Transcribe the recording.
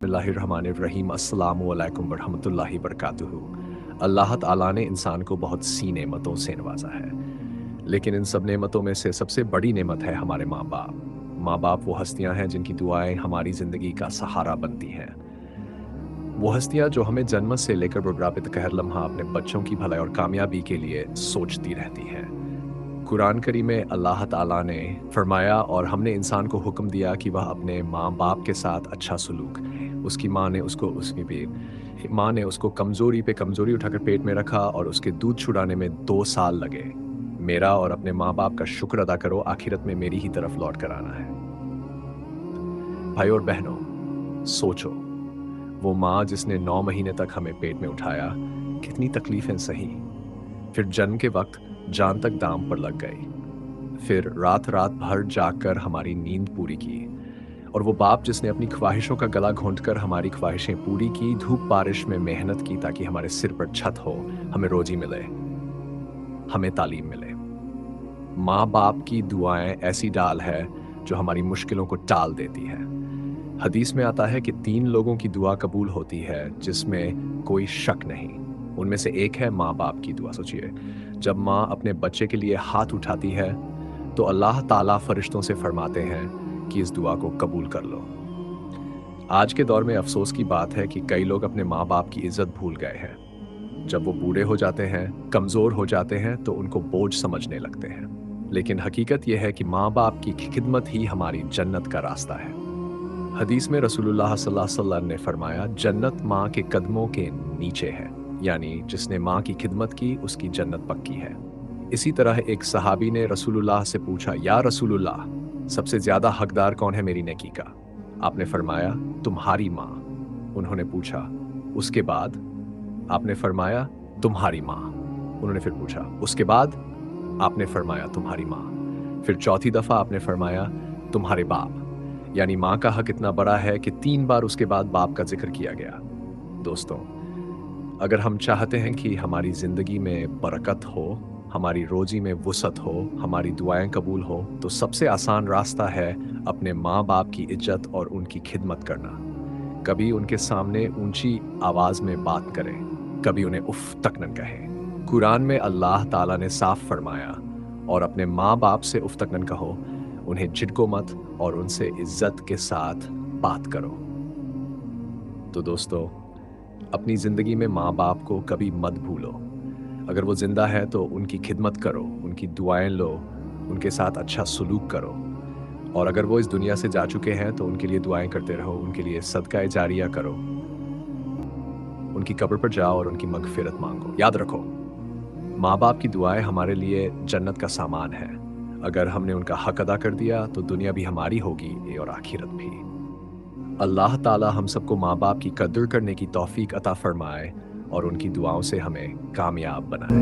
बिस्मिल्लाहिर्रहमानिर्रहीम अस्सलामु अलैकुम वरहमतुल्लाहि वबरकातुहू। अल्लाह ताला ने इंसान को बहुत सी नेमतों से नवाजा है, लेकिन इन सब नेमतों में से सबसे बड़ी नेमत है हमारे माँ बाप। माँ बाप वो हस्तियाँ हैं जिनकी दुआएं हमारी ज़िंदगी का सहारा बनती हैं। वो हस्तियाँ जो हमें जन्म से लेकर बुढ़ापे तक हर लम्हा अपने बच्चों की भलाई और कामयाबी के लिए सोचती रहती हैं। कुरान करीम में अल्लाह ताला ने फरमाया और हमने इंसान को हुक्म दिया कि वह अपने माँ बाप के साथ अच्छा सलूक। उसकी माँ ने उसको कमज़ोरी पे कमज़ोरी उठाकर पेट में रखा और उसके दूध छुड़ाने में 2 साल लगे। मेरा और अपने माँ बाप का शुक्र अदा करो, आखिरत में मेरी ही तरफ लौट कर आना है। भाई और बहनों, सोचो, वो माँ जिसने 9 महीने तक हमें पेट में उठाया, कितनी तकलीफें सही। फिर जन्म के वक्त जान तक दाम पर लग गई। फिर रात रात भर जागकर हमारी नींद पूरी की। और वो बाप जिसने अपनी ख्वाहिशों का गला घोंटकर हमारी ख्वाहिशें पूरी की, धूप बारिश में मेहनत की ताकि हमारे सिर पर छत हो, हमें रोजी मिले, हमें तालीम मिले। माँ बाप की दुआएं ऐसी डाल है जो हमारी मुश्किलों को टाल देती है। हदीस में आता है कि 3 लोगों की दुआ कबूल होती है जिसमें कोई शक नहीं। उनमें से एक है माँ बाप की दुआ। सोचिए, जब माँ अपने बच्चे के लिए हाथ उठाती है तो अल्लाह ताला फरिश्तों से फरमाते हैं कि इस दुआ को कबूल कर लो। आज के दौर में अफसोस की बात है कि कई लोग अपने माँ बाप की इज्जत भूल गए हैं। जब वो बूढ़े हो जाते हैं, कमज़ोर हो जाते हैं तो उनको बोझ समझने लगते हैं। लेकिन हकीकत यह है कि माँ बाप की खिदमत ही हमारी जन्नत का रास्ता है। हदीस में रसूलुल्लाह सल्लल्लाहु अलैहि वसल्लम ने फरमाया, जन्नत माँ के कदमों के नीचे है, यानी जिसने माँ की खिदमत की उसकी जन्नत पक्की है। इसी तरह एक सहाबी ने रसूलुल्लाह से पूछा, या रसूलुल्लाह, सबसे ज्यादा हकदार कौन है मेरी नेकी का? आपने फरमाया, तुम्हारी माँ। उन्होंने पूछा, उसके बाद? आपने फरमाया, तुम्हारी माँ। उन्होंने फिर पूछा, उसके बाद? आपने फरमाया, तुम्हारी माँ। फिर चौथी दफा आपने फरमाया, तुम्हारे बाप। यानी माँ का हक इतना बड़ा है कि 3 बार उसके बाद बाप का जिक्र किया गया। दोस्तों, अगर हम चाहते हैं कि हमारी जिंदगी में बरकत हो, हमारी रोजी में वुसअत हो, हमारी दुआएं कबूल हो, तो सबसे आसान रास्ता है अपने माँ बाप की इज्जत और उनकी खिदमत करना। कभी उनके सामने ऊंची आवाज में बात करें, कभी उन्हें उफ तक न कहें। कुरान में अल्लाह ताला ने साफ फरमाया, और अपने माँ बाप से उफ तक न कहो, उन्हें झिड़को मत और उनसे इज्जत के साथ बात करो। तो दोस्तों, अपनी जिंदगी में माँ बाप को कभी मत भूलो। अगर वो जिंदा है तो उनकी खिदमत करो, उनकी दुआएं लो, उनके साथ अच्छा सलूक करो। और अगर वो इस दुनिया से जा चुके हैं तो उनके लिए दुआएं करते रहो, उनके लिए सदका जारिया करो, उनकी कब्र पर जाओ और उनकी मगफिरत मांगो। याद रखो, माँ बाप की दुआएं हमारे लिए जन्नत का सामान है। अगर हमने उनका हक अदा कर दिया तो दुनिया भी हमारी होगी और आखिरत भी। अल्लाह ताला हम सबको माँ बाप की कदर करने की तौफीक अता फरमाए और उनकी दुआओं से हमें कामयाब बनाए।